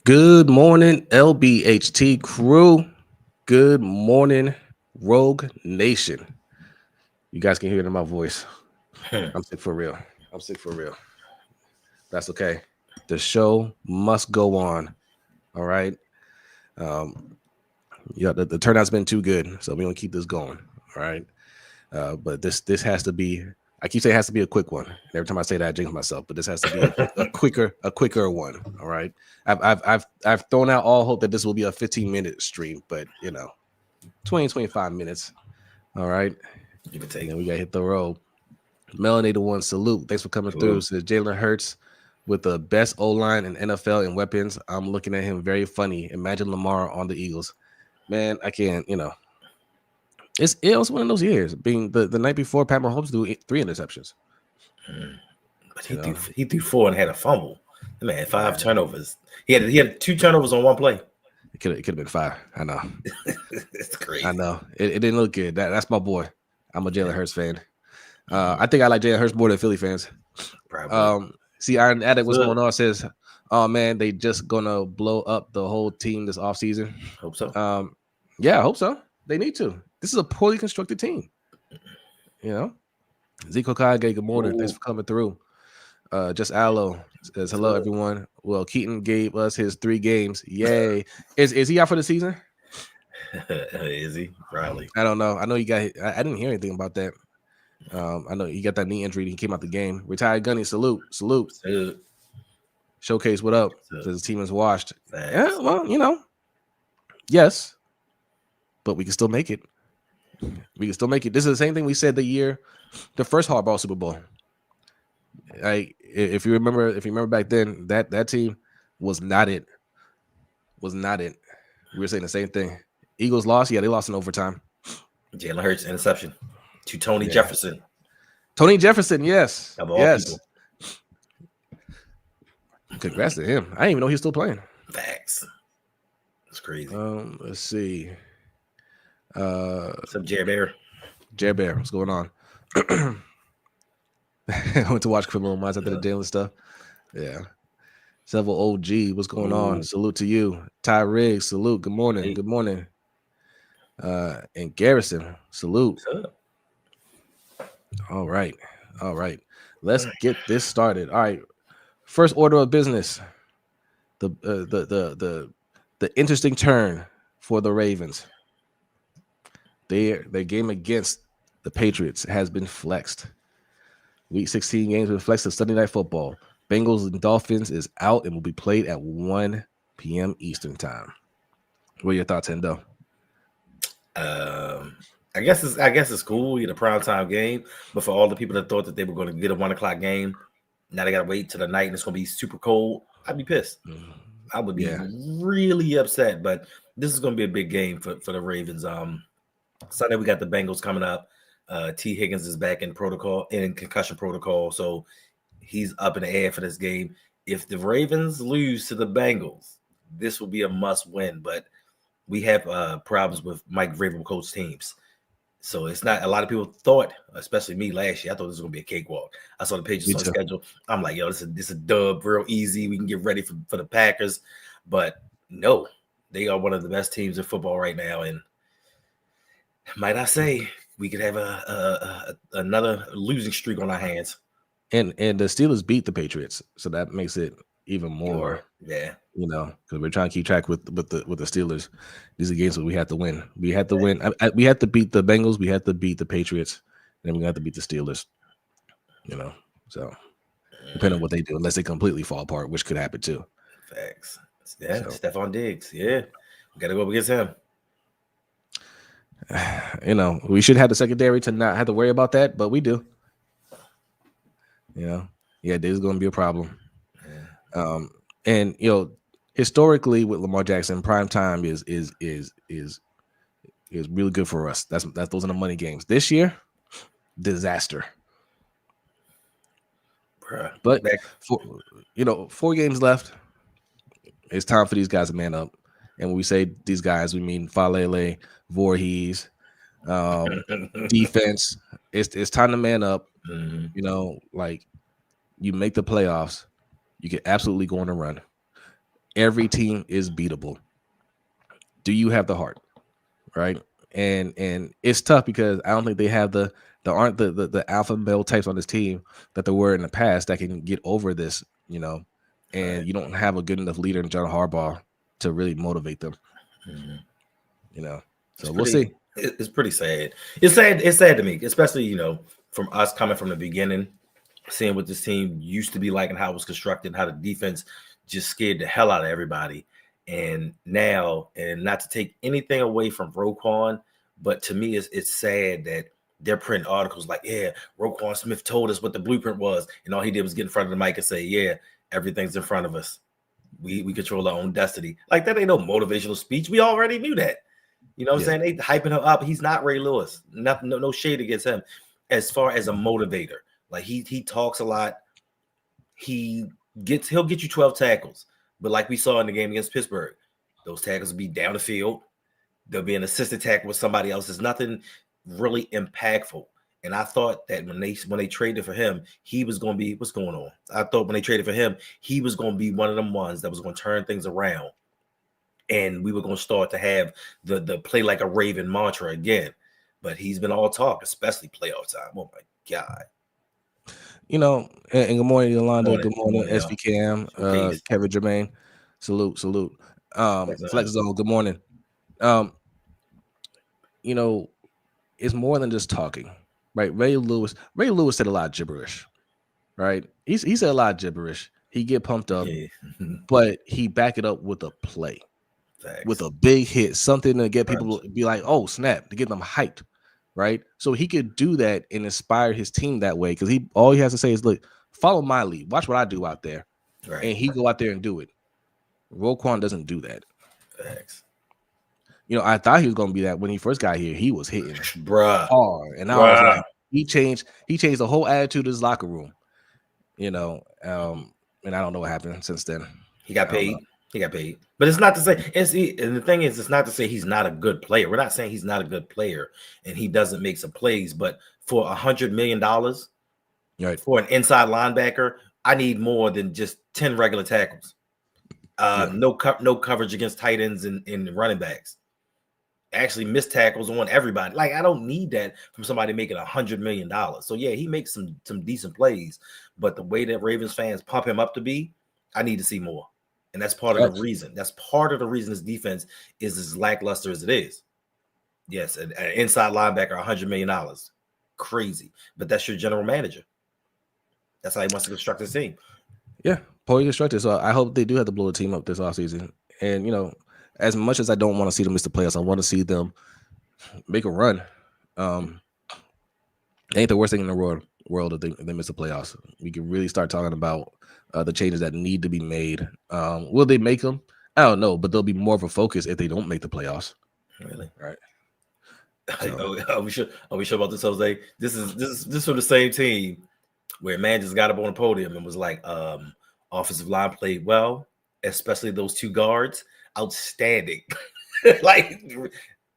Good morning, LBHT crew. Good morning, Rogue Nation. You guys can hear it in my voice. I'm sick for real. I'm sick for real. That's okay. The show must go on. All right. The turnout's been too good, so we're gonna keep this going. All right. But this has to be. I keep saying it has to be a quick one. Every time I say that, I jinx myself. But this has to be a quicker one. All right. I've thrown out all hope that this will be a 15-minute stream, but 25 minutes. All right. Give it take. And then we got to hit the road. Melanie the one, salute. Thanks for coming through. Says Jalen Hurts with the best O-line in NFL and weapons. I'm looking at him very funny. Imagine Lamar on the Eagles. Man, I can't, it was one of those years. Being the night before, Pat Mahomes threw 3 interceptions. But he threw 4 and had a fumble. Man, 5 turnovers. He had 2 turnovers on one play. It could have been 5. I know. It's crazy. I know. It didn't look good. That's my boy. I'm a Jalen Hurts fan. I think I like Jalen Hurts more than Philly fans. Probably. See, Iron Addict, what's going on? Says, oh man, they just gonna blow up the whole team this offseason. Hope so. Yeah, I hope so. They need to. This is a poorly constructed team. Zico Kage, good morning. Thanks for coming through. Just Aloe says hello, everyone. Well, Keaton gave us his 3 games. Yay. Is he out for the season? Is he? Probably. I don't know. I know you got. I didn't hear anything about that. I know he got that knee injury. He came out the game. Retired Gunny, salute. Showcase, what up? Says the team is washed. Yeah, well, yes, but we can still make it. We can still make it. This is the same thing we said the first Hardball Super Bowl. If you remember back then, that team was not it. We were saying the same thing. Eagles lost. Yeah, they lost in overtime. Jalen Hurts interception to Tony Jefferson. Tony Jefferson, yes. People. Congrats to him. I didn't even know he was still playing. Facts. That's crazy. Let's see. What's up, Jerry Bear? Jerry Bear, what's going on? I went to watch Criminal Minds after the jail and stuff. Yeah. Several OG, what's going on? Salute to you. Ty Riggs, salute. Good morning. Hey. Good morning. And Garrison, salute. All right. Let's get this started. All right. First order of business. The interesting turn for the Ravens. Their game against the Patriots has been flexed. Week 16 games been flexed to Sunday Night Football. Bengals and Dolphins is out and will be played at 1 p.m. Eastern time. What are your thoughts, Hendo? I guess it's cool. We get a primetime game, but for all the people that thought that they were going to get a 1 o'clock game, now they got to wait till the night and it's going to be super cold. I'd be pissed. I would be really upset. But this is going to be a big game for the Ravens. Sunday we got the Bengals coming up. T. Higgins is back in concussion protocol, so he's up in the air for this game. If the Ravens lose to the Bengals, this will be a must win. But we have problems with Mike Vrabel coach teams. So it's not a lot of people thought, especially me last year, I thought this was going to be a cakewalk. I saw the Patriots on schedule. I'm like, yo, this is a dub, real easy. We can get ready for the Packers. But no, they are one of the best teams in football right now. And might I say, we could have another losing streak on our hands. And the Steelers beat the Patriots, so that makes it even more. Yeah. Because we're trying to keep track with the Steelers. These are games that we have to win. We had to win. We had to beat the Bengals. We had to beat the Patriots, and then we have to beat the Steelers. So depending on what they do, unless they completely fall apart, which could happen too. Facts. Yeah, so. Stephon Diggs. Yeah, we got to go up against him. We should have the secondary to not have to worry about that, but we do. This is going to be a problem. Yeah. And historically with Lamar Jackson, prime time is really good for us. Those are the money games. This year, disaster. Bruh. But 4 games left. It's time for these guys to man up. And when we say these guys, we mean Falele, Voorhees, defense. It's time to man up. Mm-hmm. You make the playoffs, you can absolutely go on a run. Every team is beatable. Do you have the heart? Right? And it's tough because I don't think they have the aren't the alpha male types on this team that there were in the past that can get over this, and Right. you don't have a good enough leader in John Harbaugh to really motivate them, Mhm. you know. It's So we'll see. it's pretty sad. It's sad. It's sad to me, especially from us coming from the beginning, seeing what this team used to be like and how it was constructed, how the defense just scared the hell out of everybody. And now, and not to take anything away from Roquan, but to me, it's sad that they're printing articles like, yeah, Roquan Smith told us what the blueprint was, and all he did was get in front of the mic and say, yeah, everything's in front of us. We control our own destiny. Like that ain't no motivational speech. We already knew that. You know what I'm saying? They hyping him up. He's not Ray Lewis. Nothing, no shade against him. As far as a motivator, like he talks a lot. He'll get you 12 tackles, but like we saw in the game against Pittsburgh, those tackles will be down the field. There'll be an assisted tackle with somebody else. There's nothing really impactful. And I thought that when they traded for him, he was going to be what's going on. I thought when they traded for him, he was going to be one of them ones that was going to turn things around, and we were going to start to have the play like a Raven mantra again. But he's been all talk, especially playoff time. Oh my God. And good morning, Yolanda. Good Good morning, morning, y'all. SVKM, Peace. Kevin Jermaine. Salute. Thanks, Flex Zone, good morning. Um, it's more than just talking, right? Ray Lewis said a lot of gibberish, right? He said a lot of gibberish. He get pumped up, yeah. but he back it up with a play, with Facts. a big hit, something to get people Crunch. to be like, oh snap, to get them hyped, right? So he could do that and inspire his team that way because all he has to say is, look, follow my lead, watch what I do out there, Right. and he go out there and do it. Roquan doesn't do that. Facts. I thought he was going to be that when he first got here. He was hitting Bruh. hard, and I was like, he changed the whole attitude of his locker room. And I don't know what happened since then. He got paid. But it's not to say, and the thing is, it's not to say he's not a good player. We're not saying he's not a good player and he doesn't make some plays, but for $100 million, right, for an inside linebacker, I need more than just 10 regular tackles. No coverage against tight ends and running backs. Actually missed tackles on everybody. Like, I don't need that from somebody making $100 million. So yeah, he makes some decent plays, but the way that Ravens fans pump him up to be, I need to see more. And that's part of the reason. That's part of the reason his defense is as lackluster as it is. Yes, an inside linebacker, $100 million. Crazy. But that's your general manager. That's how he wants to construct his team. Yeah, poorly constructed. So I hope they do have to blow the team up this offseason. And as much as I don't want to see them miss the playoffs, I want to see them make a run. Ain't the worst thing in the world if they miss the playoffs. We can really start talking about the changes that need to be made. Will they make them? I don't know, but there'll be more of a focus if they don't make the playoffs. Really? Right. So. Are we sure about this, Jose? This is from the same team where man just got up on the podium and was like, offensive line played well, especially those two guards, outstanding. Like,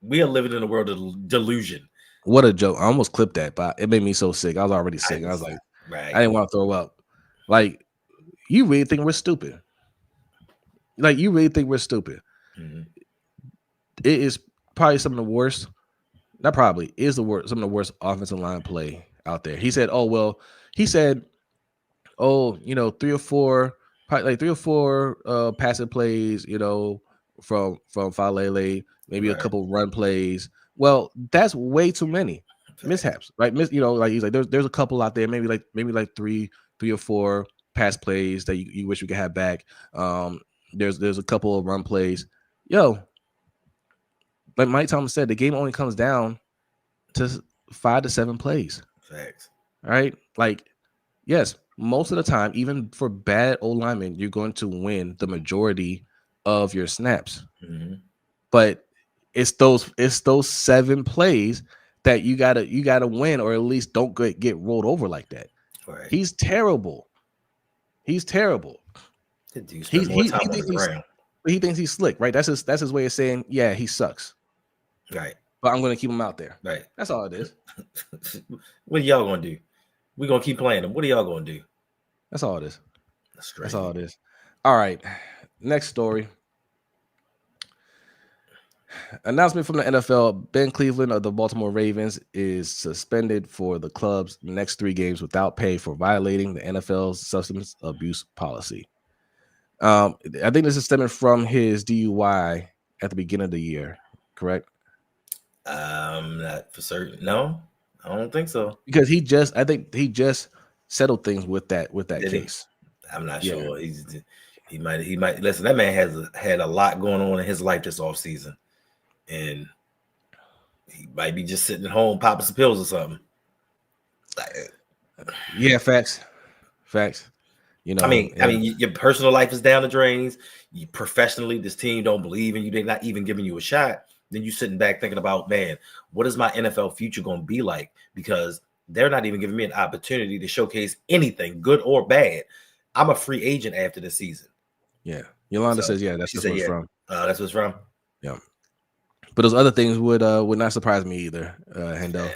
we are living in a world of delusion. What a joke. I almost clipped that, but it made me so sick. I was already sick. I was like, right. I didn't want to throw up. Like, you really think we're stupid? Mm-hmm. It is probably some of the worst. Not probably is the worst. Some of the worst offensive line play out there. He said, "Oh, 3 or 4, probably like 3 or 4 passing plays. From Falele, maybe a couple run plays. Well, that's way too many mishaps, right? Like he's like, there's a couple out there, maybe like three or 4 pass plays that you wish we could have back. There's a couple of run plays. Like Mike Thomas said, the game only comes down to 5 to 7 plays. Facts. Right? Like, yes, most of the time, even for bad O linemen, you're going to win the majority of your snaps. Mm-hmm. But it's those 7 plays that you gotta win, or at least don't get rolled over like that. Right. He's terrible. He thinks he's slick, right? That's his way of saying, yeah, he sucks. Right. But I'm gonna keep him out there. Right. That's all it is. What are y'all gonna do? We're gonna keep playing him. What are y'all gonna do? That's all it is. That's crazy. That's all it is. All right. Next story. Announcement from the NFL: Ben Cleveland of the Baltimore Ravens is suspended for the club's next 3 games without pay for violating the NFL's substance abuse policy. I think this is stemming from his DUI at the beginning of the year, correct? Not for certain. No, I don't think so. Because I think he just settled things with that Did he? case. I'm not Yeah. sure. He might listen. That man has had a lot going on in his life this off season, and he might be just sitting at home popping some pills or something. Yeah, facts. You know, I mean, your personal life is down the drains. You professionally, this team don't believe in you. They're not even giving you a shot. Then you sitting back thinking about, man, what is my NFL future going to be like? Because they're not even giving me an opportunity to showcase anything, good or bad. I'm a free agent after the season. Yeah, Yolanda says, yeah, that's where it's from. That's what's from. Yeah, but those other things would not surprise me either, Hendo.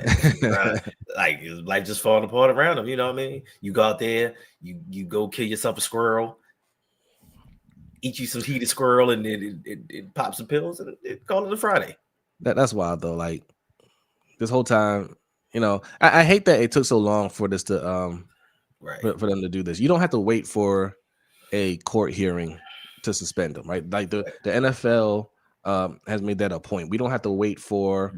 Like life just falling apart around them. You know what I mean? You go out there, you go kill yourself a squirrel, eat you some heated squirrel, and then it pops some pills and it call it a Friday. That's wild though. Like this whole time, you know, I hate that it took so long for this to right for them to do this. You don't have to wait for a court hearing to suspend them, right? Like the NFL has made that a point. We don't have to wait for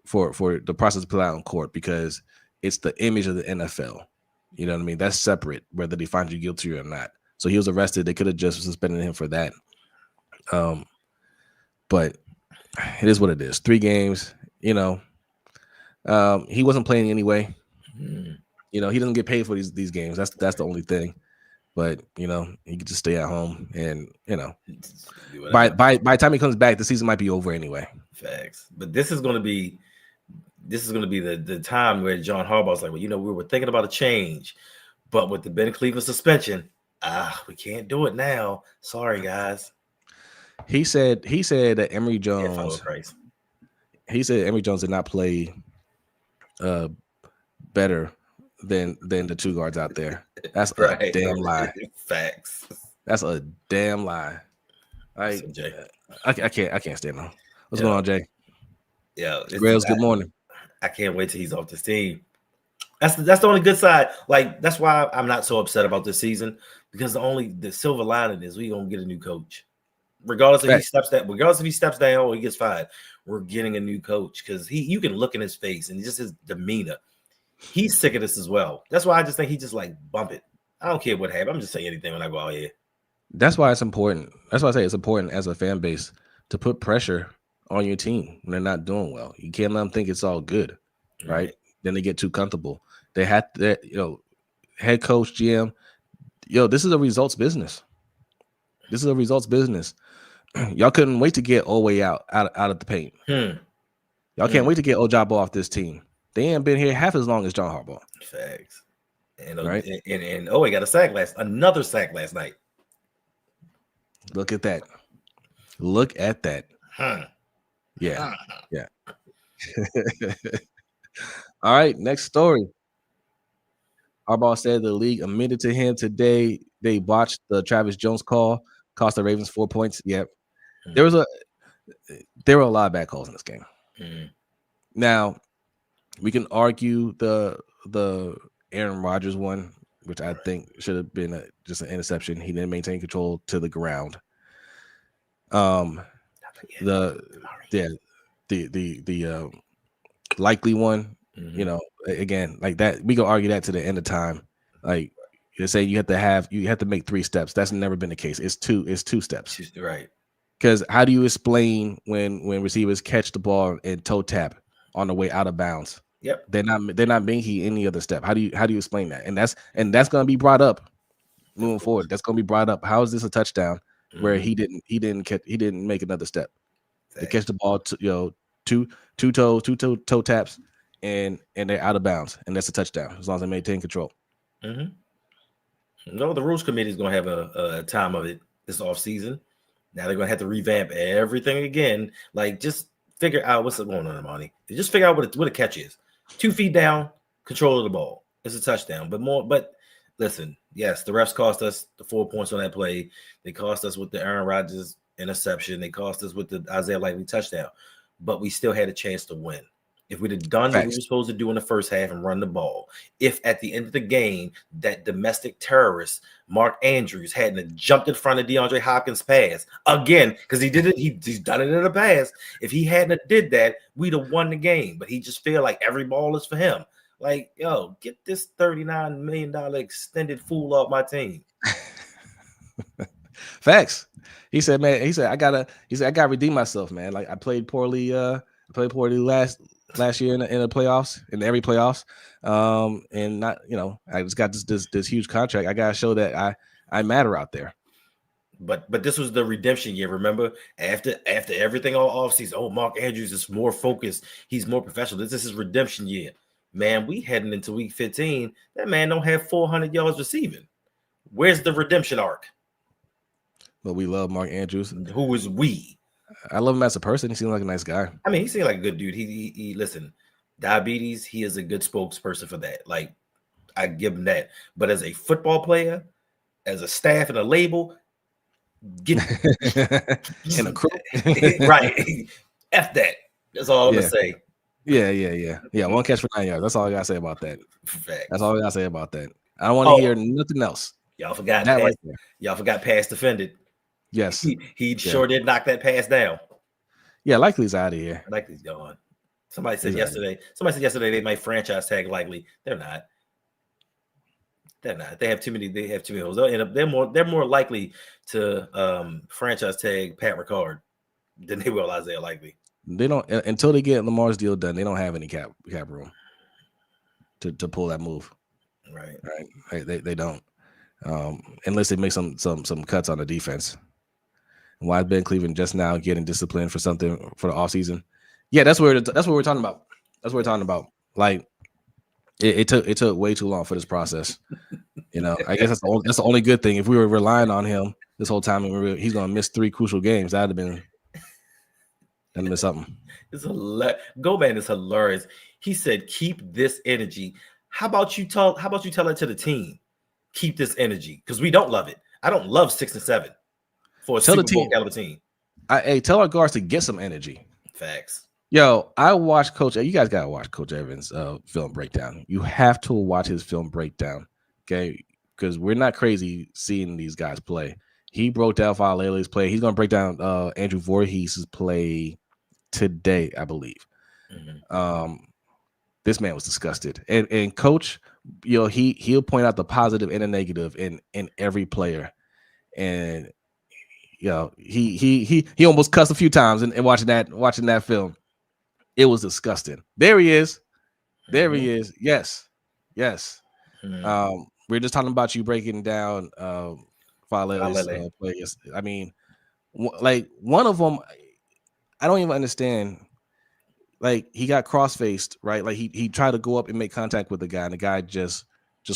for the process to play out in court because it's the image of the NFL. You know what I mean? That's separate, whether they find you guilty or not. So he was arrested. They could have just suspended him for that. But it is what it is. 3 games, you know. He wasn't playing anyway. You know, he doesn't get paid for these games. That's the only thing. But you know, he could just stay at home, and you know, by the time he comes back, the season might be over anyway. Facts. But this is going to be the time where John Harbaugh's like, well, you know, we were thinking about a change, but with the Ben Cleveland suspension, we can't do it now. Sorry, guys. He said that Emory Jones. He said Emory Jones did not play better than the 2 guards out there. That's a damn lie. Facts. That's a damn lie. I can't stand him. What's going on, Jay? Yeah, Grails, good morning. I can't wait till he's off this team. That's the only good side. Like that's why I'm not so upset about this season, because the silver lining is we gonna get a new coach. Regardless if he steps down or he gets fired, we're getting a new coach, because you can look in his face and just his demeanor. He's sick of this as well. That's why I just think he just like bump it. I don't care what happened. I'm just saying anything when I go out here. That's why it's important. That's why I say it's important as a fan base to put pressure on your team when they're not doing well. You can't let them think it's all good, right? Then they get too comfortable. They had that, head coach, GM. This is a results business. Y'all couldn't wait to get Oweh out of the paint. Y'all can't wait to get Ojabo off this team. They ain't been here half as long as John Harbaugh. Facts. And right? and Oweh got another sack last night. Look at that. Yeah. All right, next story. Harbaugh said the league admitted to him today they botched the Travis Jones call, cost the Ravens 4 points. Yep. There were a lot of bad calls in this game. Now, we can argue the Aaron Rodgers one, which I think should have been just an interception. He didn't maintain control to the ground. The likely one, again, like that, we can argue that to the end of time. Like you say, you have to make 3 steps. That's never been the case. It's 2 steps. Right. Because how do you explain when receivers catch the ball and toe tap on the way out of bounds? Yep. They're not making any other step. How do you explain that? And that's going to be brought up moving forward. That's going to be brought up. How is this a touchdown where he didn't make another step? They catch the ball, two toe taps, and they're out of bounds, and that's a touchdown as long as they maintain control. No, the rules committee is going to have a time of it this off season. Now they're going to have to revamp everything again. Like, just figure out what's going on, Monty. Just figure out what a catch is. 2 feet down, control of the ball. It's a touchdown. But listen, yes, the refs cost us the 4 points on that play. They cost us with the Aaron Rodgers interception. They cost us with the Isaiah Likely touchdown. But we still had a chance to win. If we'd have done what we were supposed to do in the first half and run the ball, if at the end of the game that domestic terrorist Mark Andrews hadn't jumped in front of DeAndre Hopkins' pass again, because he did it, he's done it in the past. If he hadn't did that, we'd have won the game. But he just feel like every ball is for him. Like, yo, get this $39 million extended fool off my team. Facts. He said, man, I gotta redeem myself, man. Like I played poorly last year in the playoffs, in every playoffs. And not, I just got this huge contract. I gotta show that I matter out there. But this was the redemption year. Remember, after everything all offseason, oh, Mark Andrews is more focused. He's more professional. This is his redemption year. Man, we heading into week 15. That man don't have 400 yards receiving. Where's the redemption arc? But we love Mark Andrews. Who is we? I love him as a person. He seems like a nice guy. I mean, he seems like a good dude. He listen, diabetes, he is a good spokesperson for that. Like, I give him that. But as a football player, as a staff and a label, get in a crew. Right. F that. That's all I'm gonna say. Yeah. 1 catch for 9 yards. That's all I gotta say about that. Facts. That's all I gotta say about that. I don't want to hear nothing else. Y'all forgot that pass, right there. Y'all forgot pass defended. Yes. He sure did knock that pass down. Yeah, Likely's out of here. Likely's gone. Somebody said yesterday they might franchise tag Likely. They're not. They have too many holes. They'll end up, they're more likely to franchise tag Pat Ricard than they will Isaiah Likely. They don't, until they get Lamar's deal done, they don't have any cap room to pull that move. Right. They don't. Unless they make some cuts on the defense. And why is Ben Cleveland just now getting disciplined for something for the offseason? Yeah, that's what we're talking about. That's what we're talking about. Like it took way too long for this process. I guess that's the only good thing. If we were relying on him this whole time and he's gonna miss 3 crucial games, that'd have been something. Go-Man is hilarious. He said, "Keep this energy." How about you tell it to the team? Keep this energy, because we don't love it. I don't love 6 and 7 for a Super Bowl caliber team. Tell our guards to get some energy. Facts. Yo, I watched Coach. You guys gotta watch Coach Evans' film breakdown. You have to watch his film breakdown, okay? Because we're not crazy seeing these guys play. He broke down Falele's play. He's gonna break down Andrew Voorhees' play today, I believe. Mm-hmm. This man was disgusted, and Coach, he'll point out the positive and the negative in every player, and he almost cussed a few times in watching that film. It was disgusting. There he is. He is. Yes. Mm-hmm. We're just talking about you breaking down Falele's players. I mean, like one of them, I don't even understand. Like he got cross-faced, right? Like he tried to go up and make contact with the guy, and the guy just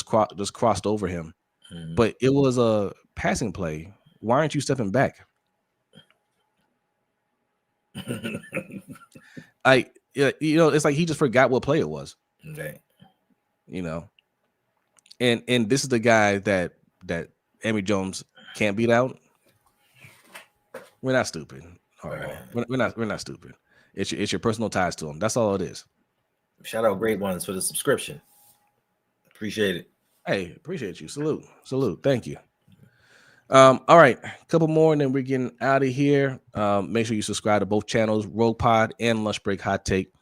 crossed over him. Mm-hmm. But it was a passing play. Why aren't you stepping back? It's like he just forgot what play it was. Okay. And this is the guy that Emory Jones can't beat out. We're not stupid. Right. We're not stupid. It's your personal ties to him. That's all it is. Shout out Great Ones for the subscription. Appreciate it. Hey, appreciate you. Salute. Thank you. All right, a couple more, and then we're getting out of here. Make sure you subscribe to both channels, Rogue Pod and Lunch Break Hot Take.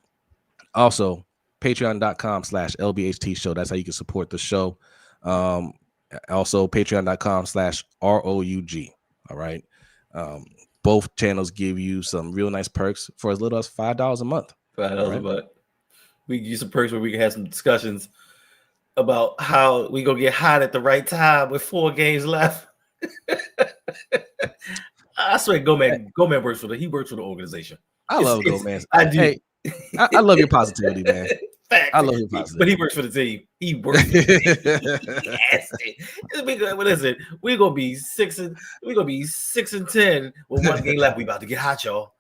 Also, patreon.com/LBHTShow. That's how you can support the show. Also, patreon.com/ROUG. All right. Both channels give you some real nice perks for as little as $5 a month. $5 a month. We can use some perks where we can have some discussions about how we gonna get hot at the right time with 4 games left. I swear, Go-Man works for the organization. I love Go-Man. I do. Hey, I love your positivity, man. Fact. I love your positivity. But he works for the team. He works for the team. What is it? We're gonna be 6 and 10 with 1 game left. We about to get hot, y'all.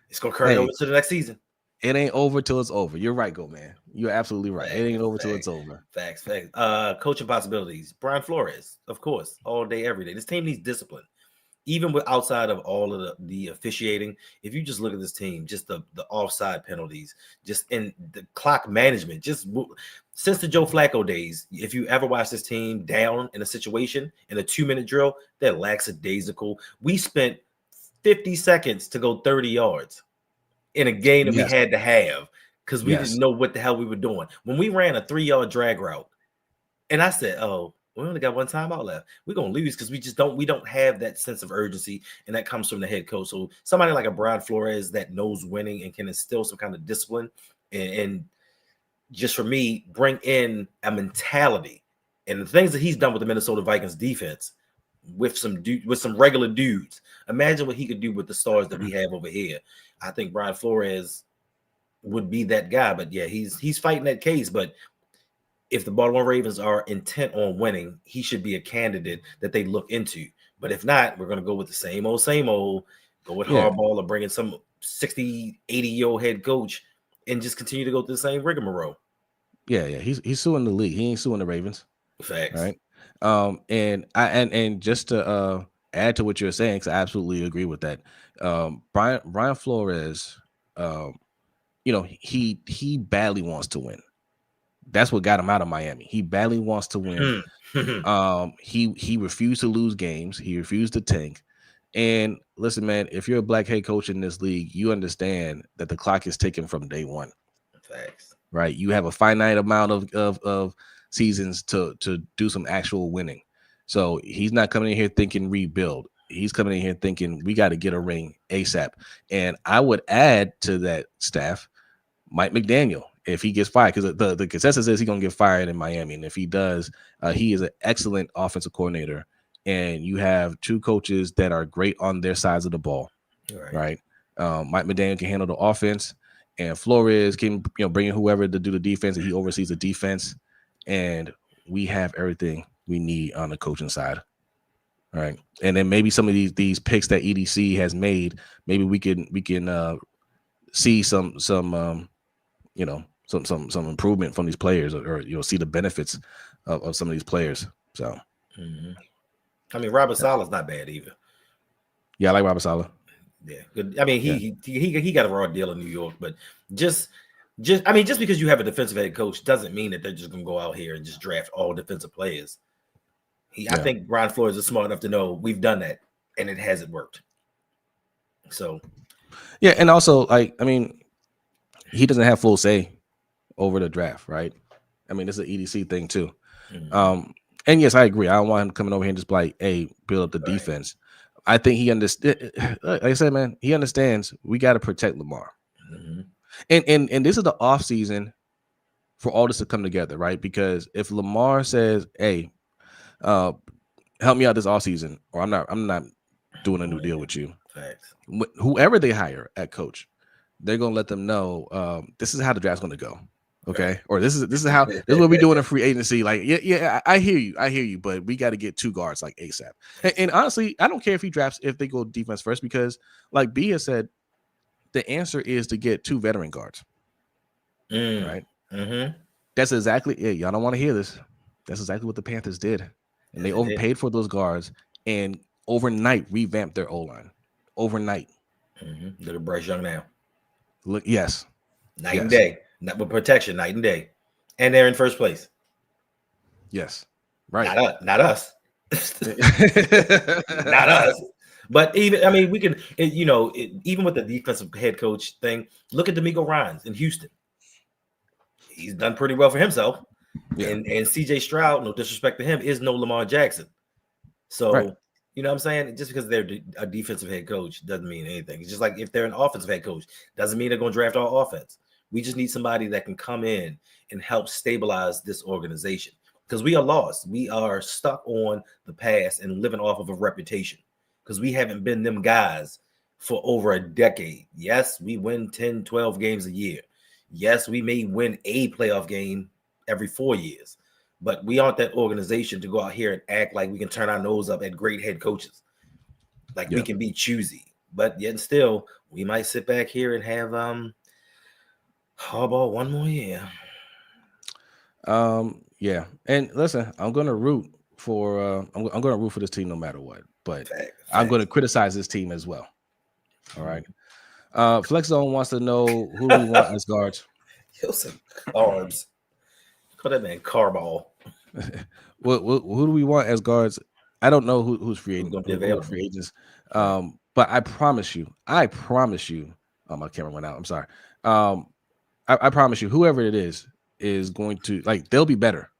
It's gonna carry over to the next season. It ain't over till it's over. You're right, go man. You're absolutely right. It ain't over till it's over. Facts. Coaching possibilities. Brian Flores, of course, all day, every day. This team needs discipline. Even with outside of all of the officiating, if you just look at this team, just the offside penalties, just in the clock management, just since the Joe Flacco days, if you ever watch this team down in a situation in a 2-minute drill, they're lackadaisical. We spent 50 seconds to go 30 yards in a game that we had to have because we didn't know what the hell we were doing. When we ran a 3-yard drag route, and I said, oh, we only got one timeout left. We're gonna lose because we don't have that sense of urgency, and that comes from the head coach. So somebody like a Brian Flores that knows winning and can instill some kind of discipline, and just for me, bring in a mentality and the things that he's done with the Minnesota Vikings defense with some regular dudes. Imagine what he could do with the stars that we have over here. I think Brian Flores would be that guy. But yeah, he's fighting that case. But if the Baltimore Ravens are intent on winning, he should be a candidate that they look into. But if not, we're going to go with the same old, go with Harbaugh or bring in some 60, 80-year-old head coach and just continue to go through the same rigmarole. Yeah. He's suing the league. He ain't suing the Ravens. Facts. Right. And just to add to what you're saying, because I absolutely agree with that. Brian Flores, he badly wants to win. That's what got him out of Miami. He badly wants to win. He refused to lose games. He refused to tank. And listen, man, if you're a black head coach in this league, you understand that the clock is ticking from day one. Facts. Right. You have a finite amount of seasons to do some actual winning. So he's not coming in here thinking rebuild. He's coming in here thinking we got to get a ring ASAP. And I would add to that staff Mike McDaniel if he gets fired, because the consensus is he's going to get fired in Miami. And if he does, he is an excellent offensive coordinator. And you have two coaches that are great on their sides of the ball. Right. Mike McDaniel can handle the offense, and Flores can bring in whoever to do the defense, and he oversees the defense. And we have everything we need on the coaching side. All right. And then maybe some of these picks that EDC has made, maybe we can see some improvement from these players, or see the benefits of some of these players. So I mean, Robert Saleh's not bad either. Yeah, I like Robert Saleh. Yeah, good. I mean, he got a raw deal in New York, but just because you have a defensive head coach doesn't mean that they're just gonna go out here and just draft all defensive players. I think Brian Flores is smart enough to know we've done that and it hasn't worked. So yeah, and also he doesn't have full say over the draft, right? I mean, it's an EDC thing too. And yes, I agree. I don't want him coming over here and just like, hey, build up the defense. I think he understands. Like I said, man, he understands we got to protect Lamar. And this is the off season for all this to come together, right? Because if Lamar says, hey, help me out this off season, or I'm not doing a new deal with you. Thanks. Whoever they hire at coach, they're gonna let them know this is how the draft's gonna go. Okay, or this is what we do in a free agency. Like, yeah, I hear you, but we got to get two guards like ASAP. And honestly, I don't care if they go defense first, because like B has said, the answer is to get two veteran guards. Right? That's exactly it. Y'all don't want to hear this. That's exactly what the Panthers did, and they overpaid for those guards and overnight revamped their O-line. Overnight. Look at Bryce Young now. Look, yes, night and day. Not with protection, night and day, and they're in first place. Yes, right. Not us. Not us. But we can, even with the defensive head coach thing, look at D'Amico Ryans in Houston. He's done pretty well for himself. Yeah. And CJ Stroud, no disrespect to him, is no Lamar Jackson. So, You know what I'm saying? Just because they're a defensive head coach doesn't mean anything. It's just like if they're an offensive head coach, doesn't mean they're going to draft our offense. We just need somebody that can come in and help stabilize this organization, because we are lost. We are stuck on the past and living off of a reputation, because we haven't been them guys for over a decade. Yes, we win 10, 12 games a year. Yes, we may win a playoff game every 4 years, but we aren't that organization to go out here and act like we can turn our nose up at great head coaches. Like we can be choosy, but yet still we might sit back here and have Harbaugh one more year. Yeah. And listen, I'm gonna root for I'm gonna root for this team no matter what, but I'm gonna Facts. criticize this team as well. All right. Flex Zone wants to know who do we want as guards. Yo, some carbs. Call that man Carball. Who do we want as guards? I don't know who's Who's free gonna be who are available? free agents. Right. But I promise you, my camera went out. I'm sorry. I promise you, whoever it is going to like they'll be better.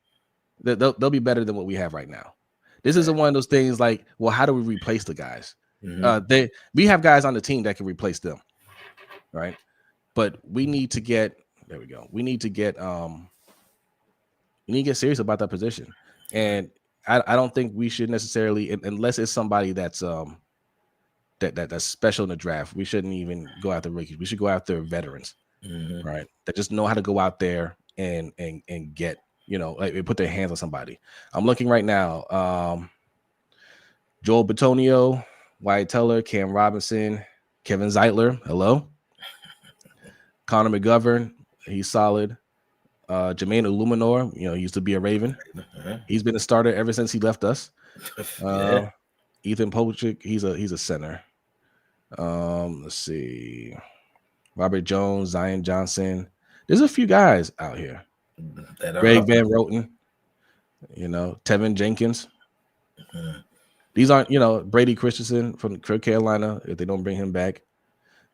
They'll be better than what we have right now. This isn't one of those things like, well, how do we replace the guys? We have guys on the team that can replace them, right? But we need to get there. We go. We need to get serious about that position, and I don't think we should necessarily, unless it's somebody that's that's special in the draft. We shouldn't even go after rookies. We should go after veterans, right? That just know how to go out there and get, like put their hands on somebody. I'm looking right now. Joel Bitonio, Wyatt Teller, Cam Robinson, Kevin Zeitler. Hello. Connor McGovern. He's solid. Jermaine Illuminor, he used to be a Raven. He's been a starter ever since he left us. Ethan Pochik, he's a center. Let's see. Robert Jones, Zion Johnson. There's a few guys out here. Greg Van Roten, Tevin Jenkins. These aren't, Brady Christensen from Carolina, if they don't bring him back.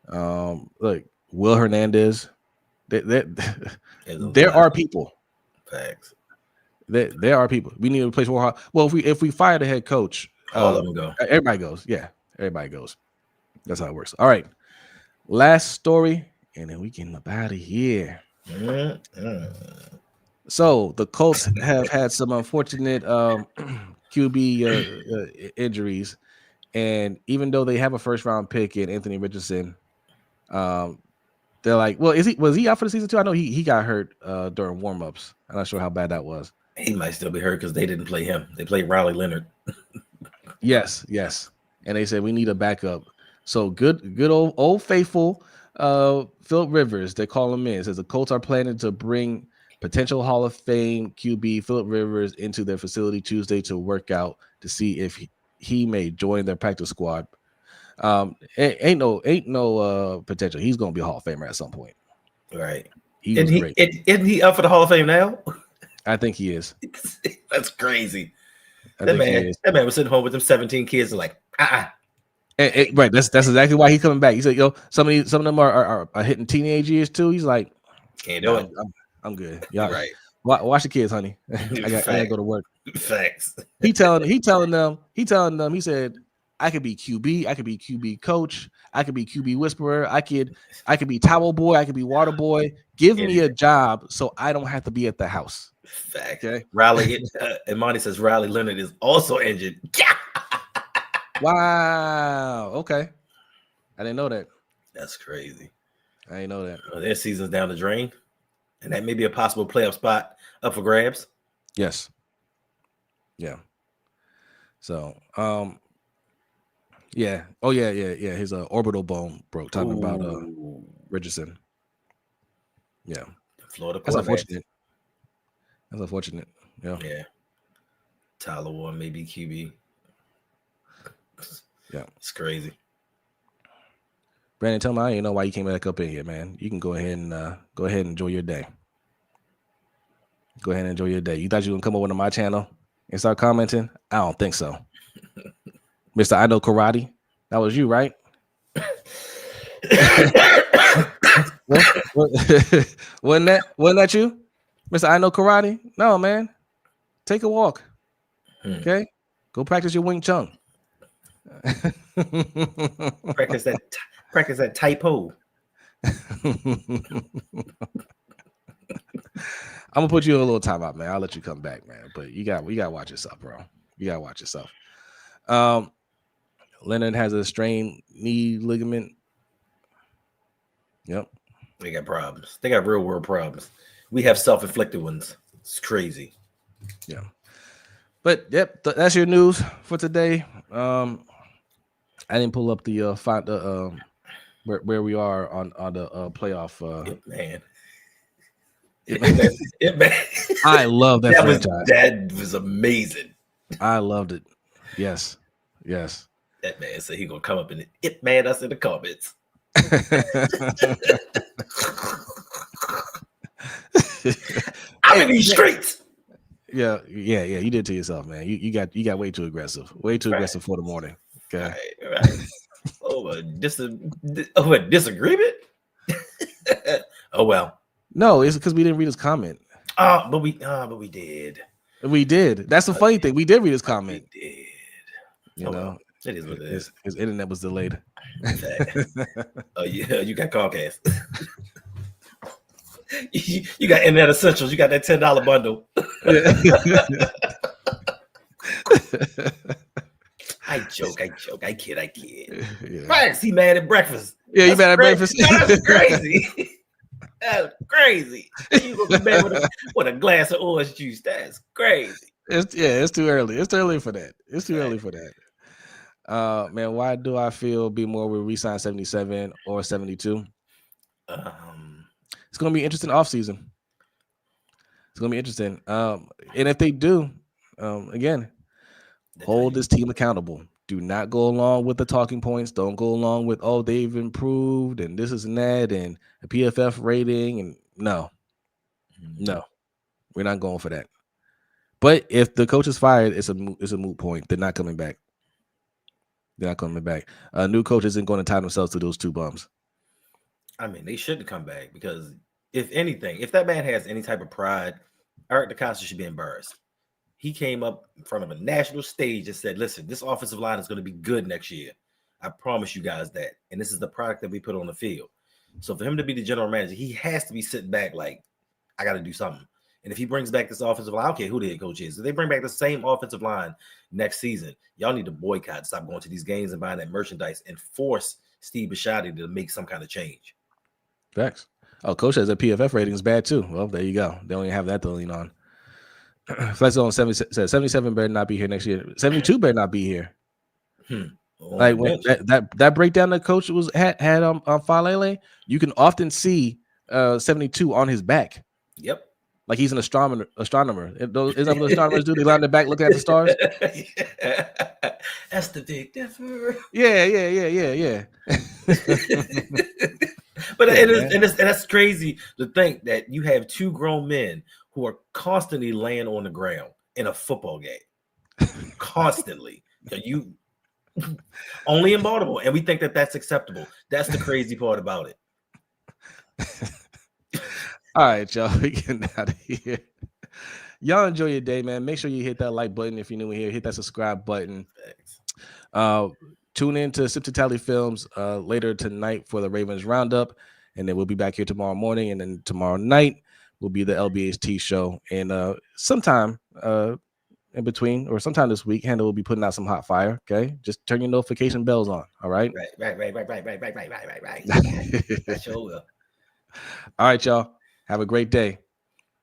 Look, Will Hernandez. There are people. Facts. There are people. We need to replace more. Well, if we fire the head coach, all of them go. Everybody goes. Yeah, everybody goes. That's how it works. All right. Last story, and then we get up out of here. So the Colts have had some unfortunate QB injuries, and even though they have a first round pick in Anthony Richardson, they're like, well, was he out for the season too? I know he got hurt during warmups. I'm not sure how bad that was. He might still be hurt because they didn't play him. They played Riley Leonard. Yes. And they said we need a backup. So good old faithful Phillip Rivers, they call him in. It says the Colts are planning to bring potential Hall of Fame QB Phillip Rivers into their facility Tuesday to work out to see if he may join their practice squad. Ain't no potential. He's gonna be a Hall of Famer at some point. Right. He was great. Isn't he up for the Hall of Fame now? I think he is. That's crazy. That man was sitting home with them 17 kids and like, right. That's exactly why he's coming back. He said, some of them are hitting teenage years too. He's like, can't do it. I'm good. Y'all right. Watch the kids, honey. I gotta go to work. Facts. He telling them, he said, I could be QB, I could be QB coach, I could be QB whisperer, I could be towel boy, I could be water boy. Give me a job so I don't have to be at the house. Fact. Okay. Riley and Monty says Riley Leonard is also injured. Wow. Okay. I didn't know that. That's crazy. I didn't know that. Their season's down the drain. And that may be a possible playoff spot up for grabs. Yes. Yeah. So, yeah. Oh, yeah. His orbital bone broke. Talking about Richardson. Yeah. Florida. That's unfortunate. Yeah. Yeah. Tyler Warren maybe QB. Yeah. It's crazy. Brandon, tell me I didn't know why you came back up in here, man. You can go ahead and enjoy your day. Go ahead and enjoy your day. You thought you were gonna come over to my channel and start commenting? I don't think so. Mr. I Know Karate. That was you, right? Wasn't that you? Mr. I Know Karate? No, man. Take a walk. Okay? Go practice your Wing Chun. Practice that typo. I'm gonna put you in a little timeout, man. I'll let you come back, man. But we gotta watch yourself, bro. You gotta watch yourself. Leonard has a strained knee ligament. Yep. They got problems. They got real world problems. We have self-inflicted ones. It's crazy. Yeah. But yep, that's your news for today. I didn't pull up the where we are on the playoff. Man, I love that franchise. That was amazing. I loved it. Yes. That man said he gonna come up in it man us in the comments. I'm in these streets. Yeah. You did to yourself, man. You got way too aggressive. Way too aggressive for the morning. Okay. Right. Over disagreement. Oh well. No, it's because we didn't read his comment. But we did. We did. That's the funny thing. We did read his comment. We did. You know, well. It is what it is. His internet was delayed. Oh yeah, you got Comcast. you got Internet Essentials. You got that $10 bundle. I joke. I kid. Yeah. Max, he mad at breakfast. Yeah, you mad at breakfast? That's crazy. That's crazy. You go to bed with a glass of orange juice. That's crazy. It's too early. It's too early for that. Man, why do I feel B More will resign 77 or 72? It's gonna be interesting offseason. It's gonna be interesting. And if they do, again, hold this team accountable. Do not go along with the talking points. Don't go along with, oh, they've improved and this is and that and a PFF rating. And no, we're not going for that. But if the coach is fired, it's a moot point. They're not coming back. New coach isn't going to tie themselves to those two bums. I mean, they shouldn't come back because if anything, if that man has any type of pride, Eric DeCosta should be embarrassed. He came up in front of a national stage and said, listen, this offensive line is going to be good next year. I promise you guys that. And this is the product that we put on the field. So for him to be the general manager, he has to be sitting back like, I got to do something. And if he brings back this offensive line, I don't care who the head coach is. If they bring back the same offensive line next season, y'all need to boycott, stop going to these games and buying that merchandise and force Steve Bisciotti to make some kind of change. Facts. Oh, coach has a PFF rating is bad too. Well, there you go. They only have that to lean on. Flex on 77 better not be here next year. 72 better not be here. Like when that breakdown that coach had on Falele, you can often see 72 on his back. Yep. Like he's an astronomer. Is that what astronomers do? They lie on their back looking at the stars. That's the big difference. Yeah. But and that's crazy to think that you have two grown men who are constantly laying on the ground in a football game. Constantly. You only in Baltimore, and we think that that's acceptable. That's the crazy part about it. All right, y'all, we getting out of here. Y'all enjoy your day, man. Make sure you hit that like button if you're new here. Hit that subscribe button. Tune in to Sip to Tally Films later tonight for the Ravens Roundup, and then we'll be back here tomorrow morning, and then tomorrow night will be the LBHT show, and sometime in between or sometime this week, Hendo will be putting out some hot fire. Okay, just turn your notification bells on. All right. Right. I sure will. All right, y'all. Have a great day.